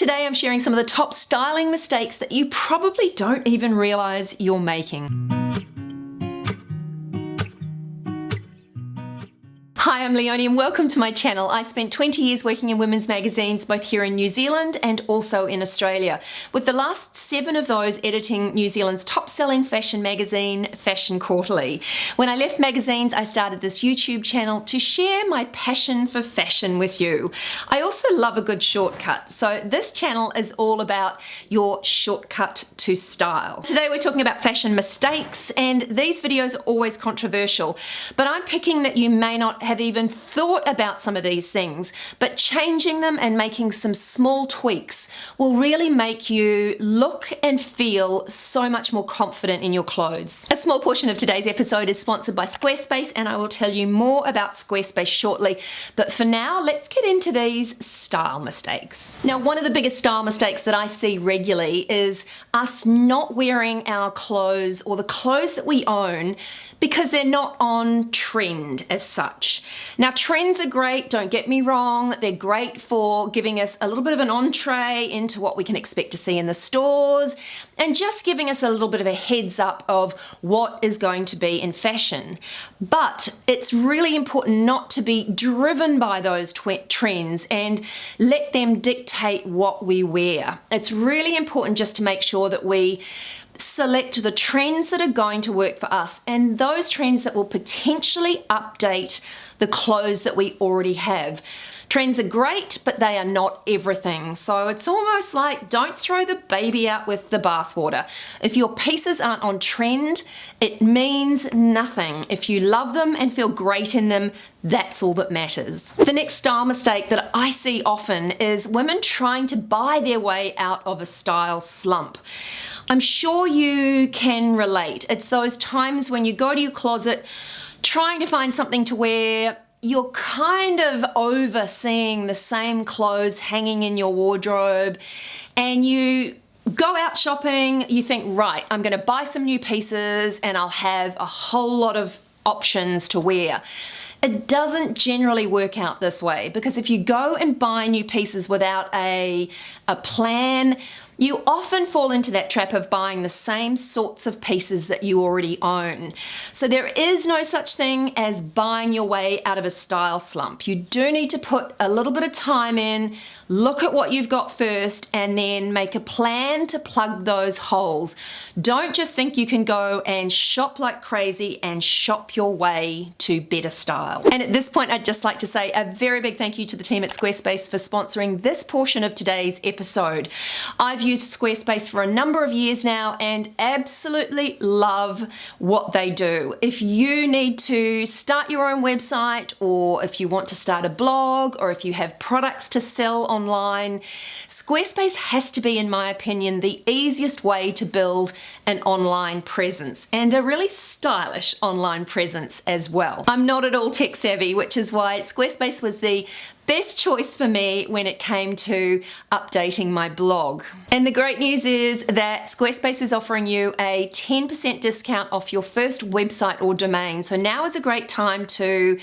today I'm sharing some of the top styling mistakes that you probably don't even realize you're making. Hi, I'm Leonie and welcome to my channel. I spent 20 years working in women's magazines both here in New Zealand and also in Australia, with the last 7 of those editing New Zealand's top-selling fashion magazine, Fashion Quarterly. When I left magazines, I started this YouTube channel to share my passion for fashion with you. I also love a good shortcut, so this channel is all about your shortcut to style. Today we're talking about fashion mistakes, and these videos are always controversial, but I'm picking that you may not have even thought about some of these things, but changing them and making some small tweaks will really make you look and feel so much more confident in your clothes. A small portion of today's episode is sponsored by Squarespace, and I will tell you more about Squarespace shortly, but for now let's get into these style mistakes. Now, one of the biggest style mistakes that I see regularly is us not wearing our clothes or the clothes that we own because they're not on trend as such. Now, trends are great, don't get me wrong. They're great for giving us a little bit of an entree into what we can expect to see in the stores and just giving us a little bit of a heads up of what is going to be in fashion. But it's really important not to be driven by those trends and let them dictate what we wear. It's really important just to make sure that we select the trends that are going to work for us and those trends that will potentially update the clothes that we already have. Trends are great, but they are not everything. So it's almost like don't throw the baby out with the bathwater. If your pieces aren't on trend, it means nothing. If you love them and feel great in them, that's all that matters. The next style mistake that I see often is women trying to buy their way out of a style slump. I'm sure you can relate. It's those times when you go to your closet trying to find something to wear, you're kind of overseeing the same clothes hanging in your wardrobe, and you go out shopping, you think, right, I'm gonna buy some new pieces and I'll have a whole lot of options to wear. It doesn't generally work out this way, because if you go and buy new pieces without a plan, you often fall into that trap of buying the same sorts of pieces that you already own. So there is no such thing as buying your way out of a style slump. You do need to put a little bit of time in, look at what you've got first, and then make a plan to plug those holes. Don't just think you can go and shop like crazy and shop your way to better style. And at this point, I'd just like to say a very big thank you to the team at Squarespace for sponsoring this portion of today's episode. I've used Squarespace for a number of years now and absolutely love what they do. If you need to start your own website, or if you want to start a blog, or if you have products to sell online, Squarespace has to be, in my opinion, the easiest way to build an online presence, and a really stylish online presence as well. I'm not at all tech savvy, which is why Squarespace was the best choice for me when it came to updating my blog. And the great news is that Squarespace is offering you a 10% discount off your first website or domain. So now is a great time to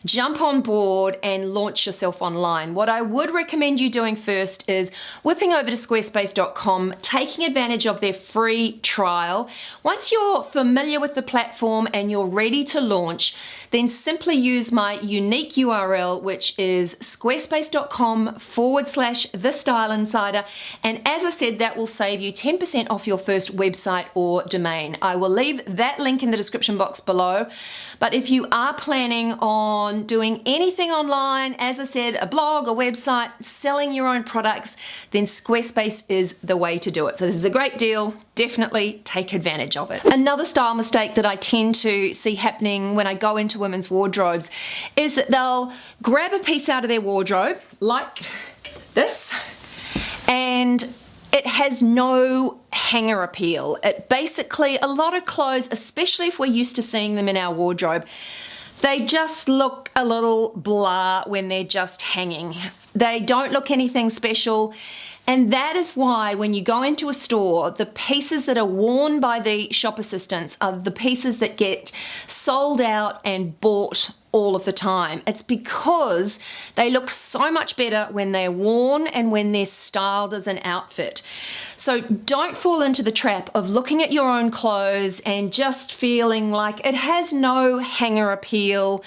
jump on board and launch yourself online. What I would recommend you doing first is whipping over to squarespace.com, taking advantage of their free trial. Once you're familiar with the platform and you're ready to launch, then simply use my unique URL, which is squarespace.com/TheStyleInsider, and as I said, that will save you 10% off your first website or domain. I will leave that link in the description box below, but if you are planning on doing anything online, as I said, a blog, a website, selling your own products, then Squarespace is the way to do it. So this is a great deal. Definitely take advantage of it. Another style mistake that I tend to see happening when I go into women's wardrobes is that they'll grab a piece out of their wardrobe like this, and it has no hanger appeal. It basically, a lot of clothes, especially if we're used to seeing them in our wardrobe, they just look a little blah when they're just hanging. They don't look anything special, And that is why when you go into a store, the pieces that are worn by the shop assistants are the pieces that get sold out and bought all of the time. It's because they look so much better when they're worn and when they're styled as an outfit. So don't fall into the trap of looking at your own clothes and just feeling like it has no hanger appeal.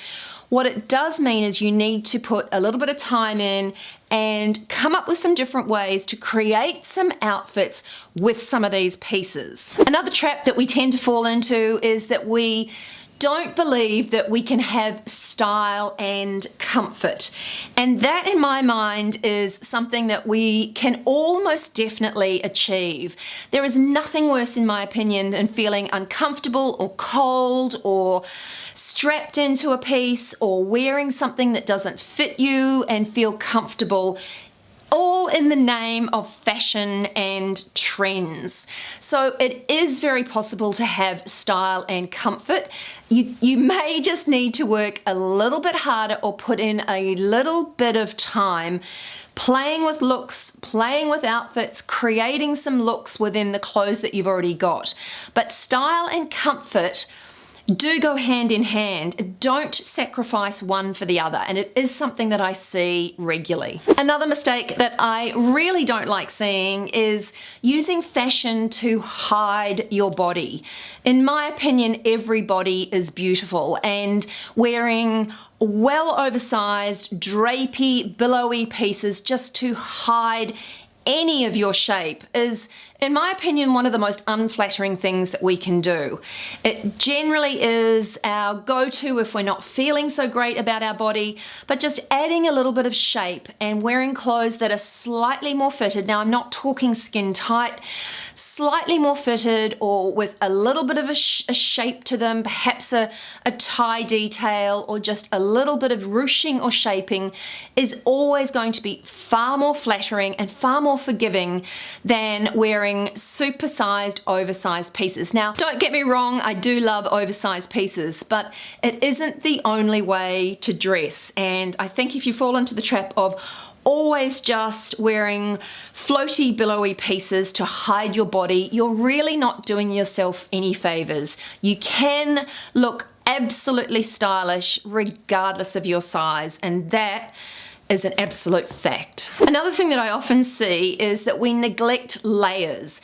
What it does mean is you need to put a little bit of time in and come up with some different ways to create some outfits with some of these pieces. Another trap that we tend to fall into is that we don't believe that we can have style and comfort. And that, in my mind, is something that we can almost definitely achieve. There is nothing worse, in my opinion, than feeling uncomfortable or cold or strapped into a piece or wearing something that doesn't fit you and feel comfortable, all in the name of fashion and trends. So it is very possible to have style and comfort. You may just need to work a little bit harder or put in a little bit of time playing with looks, playing with outfits, creating some looks within the clothes that you've already got. But style and comfort do go hand in hand. Don't sacrifice one for the other, and it is something that I see regularly. Another mistake that I really don't like seeing is using fashion to hide your body. In my opinion, every body is beautiful, and wearing well oversized, drapey, billowy pieces just to hide any of your shape is, in my opinion, one of the most unflattering things that we can do. It generally is our go-to if we're not feeling so great about our body, but just adding a little bit of shape and wearing clothes that are slightly more fitted. Now, I'm not talking skin tight, slightly more fitted or with a little bit of a shape to them, perhaps a tie detail or just a little bit of ruching or shaping is always going to be far more flattering and far more forgiving than wearing supersized, oversized pieces. Now, don't get me wrong, I do love oversized pieces, but it isn't the only way to dress. And I think if you fall into the trap of always just wearing floaty, billowy pieces to hide your body, you're really not doing yourself any favors. You can look absolutely stylish regardless of your size, and that is an absolute fact. Another thing that I often see is that we neglect layers.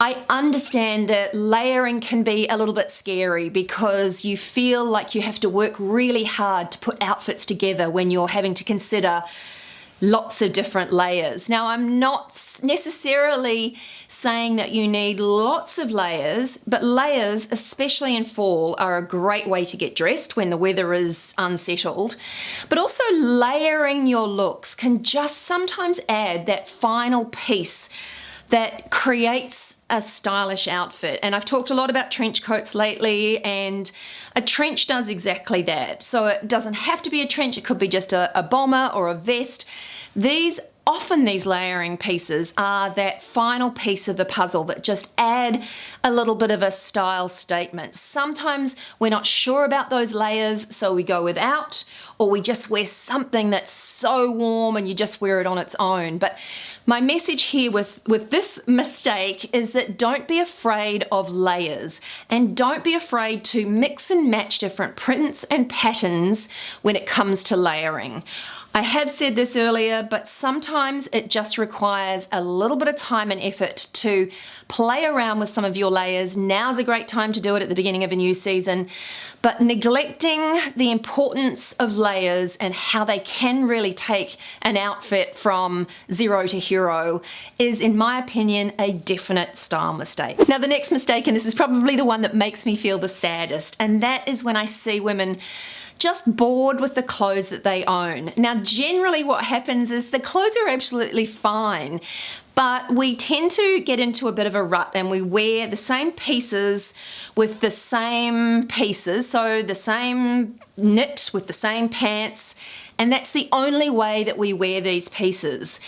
I understand that layering can be a little bit scary because you feel like you have to work really hard to put outfits together when you're having to consider lots of different layers. Now, I'm not necessarily saying that you need lots of layers, but layers, especially in fall, are a great way to get dressed when the weather is unsettled. But also layering your looks can just sometimes add that final piece that creates a stylish outfit. And I've talked a lot about trench coats lately, and a trench does exactly that. So it doesn't have to be a trench, it could be just a bomber or a vest. Often these layering pieces are that final piece of the puzzle that just add a little bit of a style statement. Sometimes we're not sure about those layers, so we go without, or we just wear something that's so warm and you just wear it on its own. But my message here with this mistake is that don't be afraid of layers, and don't be afraid to mix and match different prints and patterns when it comes to layering. I have said this earlier, but sometimes it just requires a little bit of time and effort to play around with some of your layers. Now's a great time to do it at the beginning of a new season, but neglecting the importance of layers and how they can really take an outfit from zero to hero is, in my opinion, a definite style mistake. Now, the next mistake, and this is probably the one that makes me feel the saddest, and that is when I see women just bored with the clothes that they own. Now, generally what happens is the clothes are absolutely fine, but we tend to get into a bit of a rut and we wear the same pieces with the same pieces, so the same knit with the same pants, and that's the only way that we wear these pieces.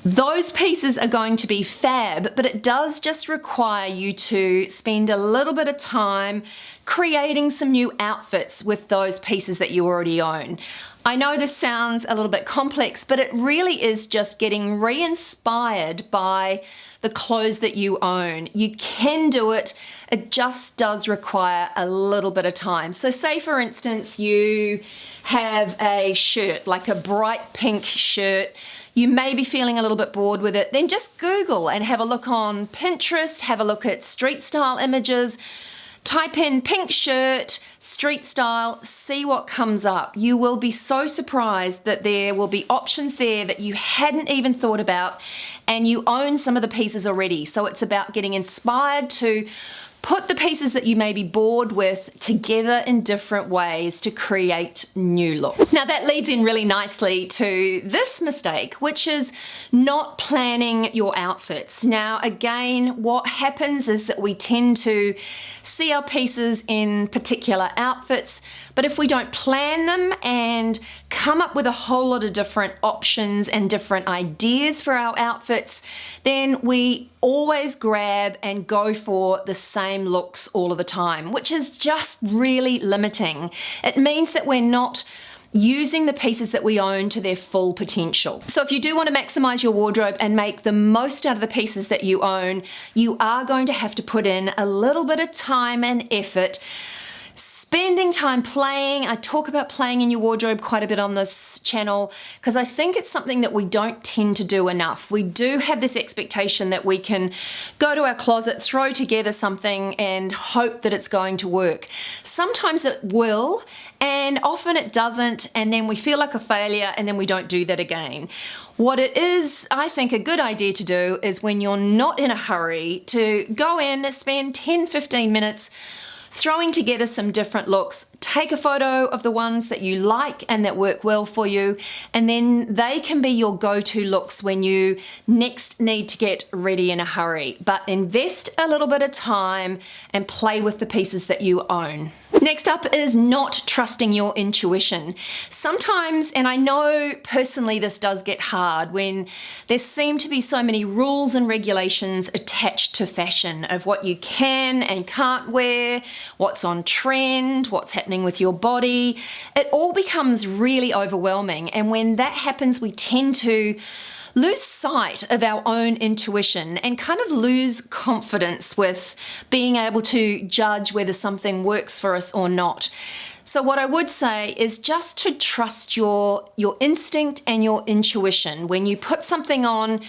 Those pieces are going to be fab, but it does just require you to spend a little bit of time creating some new outfits with those pieces that you already own. I know this sounds a little bit complex, but it really is just getting re-inspired by the clothes that you own. You can do it. It just does require a little bit of time. So say for instance, you have a shirt, like a bright pink shirt. You may be feeling a little bit bored with it. Then just Google and have a look on Pinterest, have a look at street style images. Type in pink shirt, street style, see what comes up. You will be so surprised that there will be options there that you hadn't even thought about, and you own some of the pieces already. So it's about getting inspired to put the pieces that you may be bored with together in different ways to create new looks. Now that leads in really nicely to this mistake, which is not planning your outfits. Now again, what happens is that we tend to see our pieces in particular outfits, but if we don't plan them and come up with a whole lot of different options and different ideas for our outfits, then we always grab and go for the same looks all of the time, which is just really limiting. It means that we're not using the pieces that we own to their full potential. So if you do want to maximize your wardrobe and make the most out of the pieces that you own, you are going to have to put in a little bit of time and effort. Spending time playing. I talk about playing in your wardrobe quite a bit on this channel because I think it's something that we don't tend to do enough. We do have this expectation that we can go to our closet, throw together something and hope that it's going to work. Sometimes it will, and often it doesn't, and then we feel like a failure and then we don't do that again. What it is, I think, a good idea to do is when you're not in a hurry to go in, spend 10-15 minutes throwing together some different looks. Take a photo of the ones that you like and that work well for you, and then they can be your go-to looks when you next need to get ready in a hurry. But invest a little bit of time and play with the pieces that you own. Next up is not trusting your intuition. Sometimes, and I know personally this does get hard when there seem to be so many rules and regulations attached to fashion of what you can and can't wear, what's on trend, what's happening with your body. It all becomes really overwhelming, and when that happens we tend to lose sight of our own intuition and kind of lose confidence with being able to judge whether something works for us or not. So what I would say is just to trust your instinct and your intuition. When you put something on,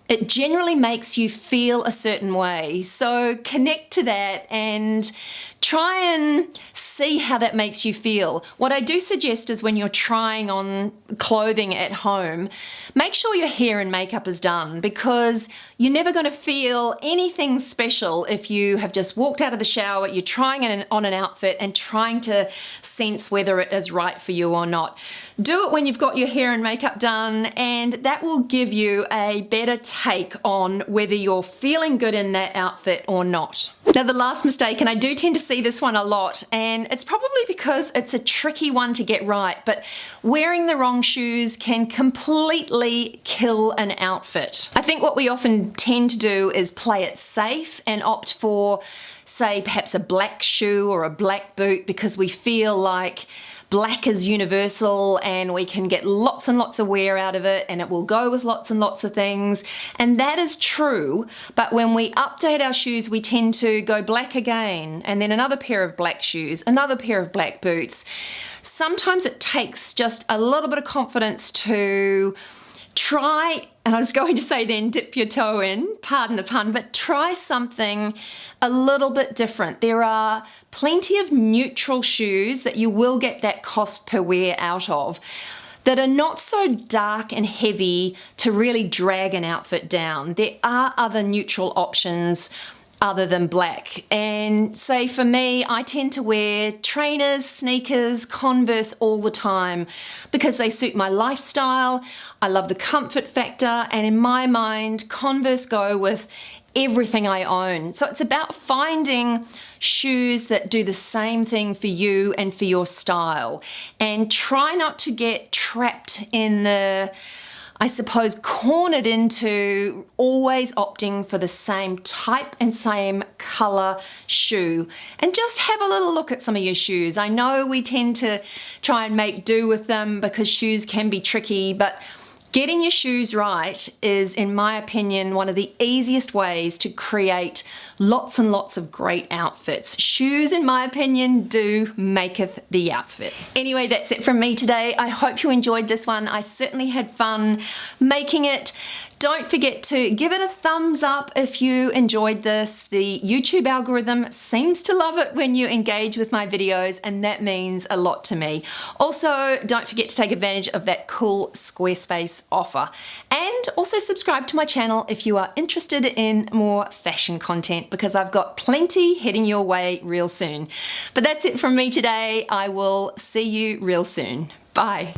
it generally makes you feel a certain way. So connect to that and try and see how that makes you feel. What I do suggest is when you're trying on clothing at home, make sure your hair and makeup is done, because you're never going to feel anything special if you have just walked out of the shower, you're trying it on an outfit and trying to sense whether it is right for you or not. Do it when you've got your hair and makeup done, and that will give you a better take on whether you're feeling good in that outfit or not. Now the last mistake, and I do tend to see this one a lot, and it's probably because it's a tricky one to get right, but wearing the wrong shoes can completely kill an outfit. I think what we often tend to do is play it safe and opt for, say, perhaps a black shoe or a black boot because we feel like black is universal and we can get lots and lots of wear out of it and it will go with lots and lots of things. And that is true, but when we update our shoes we tend to go black again, and then another pair of black shoes, another pair of black boots. Sometimes it takes just a little bit of confidence to try, and I was going to say then dip your toe in, pardon the pun, but try something a little bit different. There are plenty of neutral shoes that you will get that cost per wear out of that are not so dark and heavy to really drag an outfit down. There are other neutral options other than black. And say for me, I tend to wear trainers, sneakers, Converse all the time because they suit my lifestyle. I love the comfort factor, and in my mind, Converse go with everything I own. So it's about finding shoes that do the same thing for you and for your style, and try not to get trapped in the I suppose, cornered into always opting for the same type and same color shoe. And just have a little look at some of your shoes. I know we tend to try and make do with them because shoes can be tricky, but getting your shoes right is, in my opinion, one of the easiest ways to create lots and lots of great outfits. Shoes, in my opinion, do maketh the outfit. Anyway, that's it from me today. I hope you enjoyed this one. I certainly had fun making it. Don't forget to give it a thumbs up if you enjoyed this. The YouTube algorithm seems to love it when you engage with my videos, and that means a lot to me. Also, don't forget to take advantage of that cool Squarespace offer. And also subscribe to my channel if you are interested in more fashion content, because I've got plenty heading your way real soon. But that's it from me today. I will see you real soon. Bye.